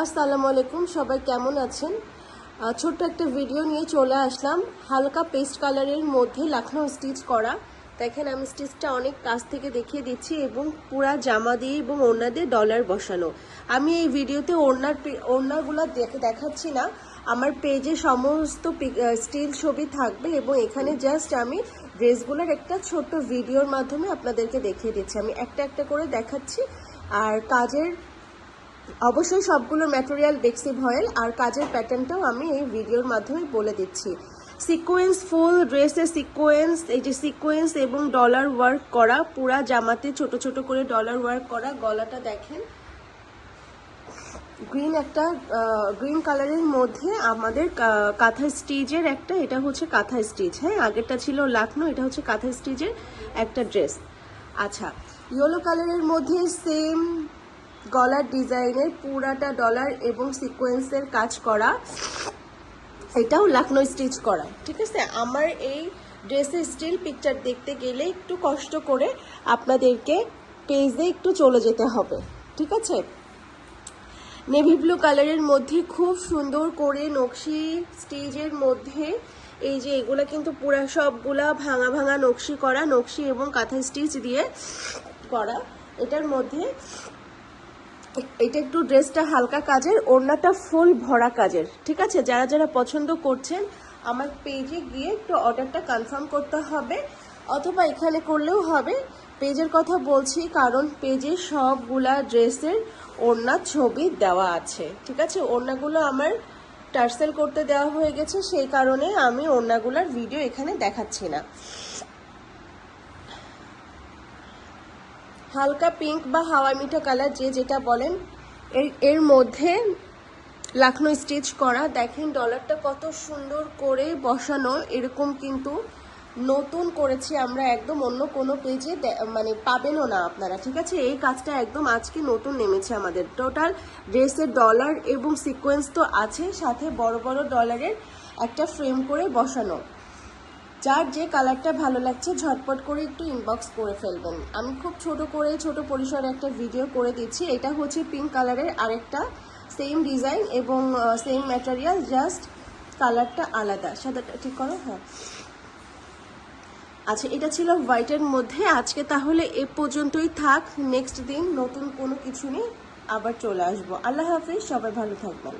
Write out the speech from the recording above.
আসসালামু আলাইকুম, সবাই কেমন আছেন? ছোট্ট একটা ভিডিও নিয়ে চলে আসলাম। হালকা পেস্ট কালারের মধ্যে লাখনৌ স্টিচ করা। দেখেন আমি স্টিচটা অনেক কাছ থেকে দেখিয়ে দিচ্ছি এবং পুরা জামা দিয়ে এবং ওড়না দিয়ে ডলার বসানো। আমি এই ভিডিওতে ওড়নাগুলো দেখাচ্ছি না, আমার পেজে সমস্ত স্টিল ছবি থাকবে এবং এখানে জাস্ট আমি ড্রেসগুলোর একটা ছোট্ট ভিডিওর মাধ্যমে আপনাদেরকে দেখিয়ে দিচ্ছি। আমি একটা একটা করে দেখাচ্ছি। আর কাজের অবশ্যই সবগুলো ম্যাটেরিয়াল বেক্সি ভয়েল, আর কাজের প্যাটার্নটাও আমি এই ভিডিওর মাধ্যমে বলে দিচ্ছি। সিকোয়েন্স ফুল ড্রেসে সিকোয়েন্স, এই যে সিকোয়েন্স এবং ডলার ওয়ার্ক করা, পুরা জামাতে ছোট ছোট করে ডলার ওয়ার্ক করা। গলাটা দেখেন গ্রিন কালারের মধ্যে আমাদের কাঁথা স্টিচের একটা, এটা হচ্ছে কাঁথা স্টিচ, হ্যাঁ আগেরটা ছিল লাখনৌ, এটা হচ্ছে কাঁথা স্টিচের একটা ড্রেস। আচ্ছা, ইয়েলো কালারের মধ্যে সেম গলার ডিজাইনের পুরাটা ডলার এবং সিকোয়েন্সের কাজ করা, এটাও লাখনৌ স্টিচ করা। ঠিক আছে, আমার এই ড্রেসের স্টিল পিকচার দেখতে গেলে একটু কষ্ট করে আপনাদেরকে পেজে একটু চলে যেতে হবে। ঠিক আছে, নেভি ব্লু কালারের মধ্যে খুব সুন্দর করে নকশি স্টিচের মধ্যে, এই যে এগুলা কিন্তু পুরা সবগুলা ভাঙা ভাঙা নকশি করা, নকশি এবং কাঁথা স্টিচ দিয়ে করা। এটার মধ্যে এটা একটু ড্রেসটা হালকা কাজের, ওড়নাটা ফুল ভরা কাজের। ঠিক আছে, যারা যারা পছন্দ করছেন আমার পেজে গিয়ে একটু অর্ডারটা কনফার্ম করতে হবে, অথবা এখানে করলেও হবে। পেজের কথা বলছি কারণ পেজে সবগুলা ড্রেসের ওড়নার ছবি দেওয়া আছে। ঠিক আছে, ওড়নাগুলো আমার টার্সেল করতে দেওয়া হয়ে গেছে, সেই কারণে আমি ওড়নাগুলার ভিডিও এখানে দেখাচ্ছি না। হালকা পিঙ্ক বা হাওয়া মিঠা কালার, যে যেটা বলেন, এর মধ্যে লাখনৌ স্টিচ করা। দেখেন ডলারটা কত সুন্দর করে বসানো, এরকম কিন্তু নতুন করেছি আমরা, একদম অন্য কোনো পেজে মানে পাবেনও না আপনারা। ঠিক আছে, এই কাজটা একদম আজকে নতুন নেমেছে আমাদের। টোটাল ড্রেসের ডলার এবং সিকোয়েন্স তো আছে, সাথে বড় বড় ডলারের একটা ফ্রেম করে বসানো। যার যে কালারটা ভালো লাগছে ঝটপট করে একটু ইনবক্স করে ফেলবেন। আমি খুব ছোট পরিসরে একটা ভিডিও করে দিচ্ছি। এটা হচ্ছে পিঙ্ক কালারের আরেকটা সেম ডিজাইন এবং সেম ম্যাটেরিয়াল, জাস্ট কালারটা আলাদা। সাদাটা ঠিক করো, হ্যাঁ। আচ্ছা, এটা ছিল হোয়াইটের মধ্যে। আজকে তাহলে এ পর্যন্তই থাক, নেক্সট দিন নতুন কোনো কিছু নিয়ে আবার চলে আসবো। আল্লাহ হাফিজ, সবাই ভালো থাকবেন।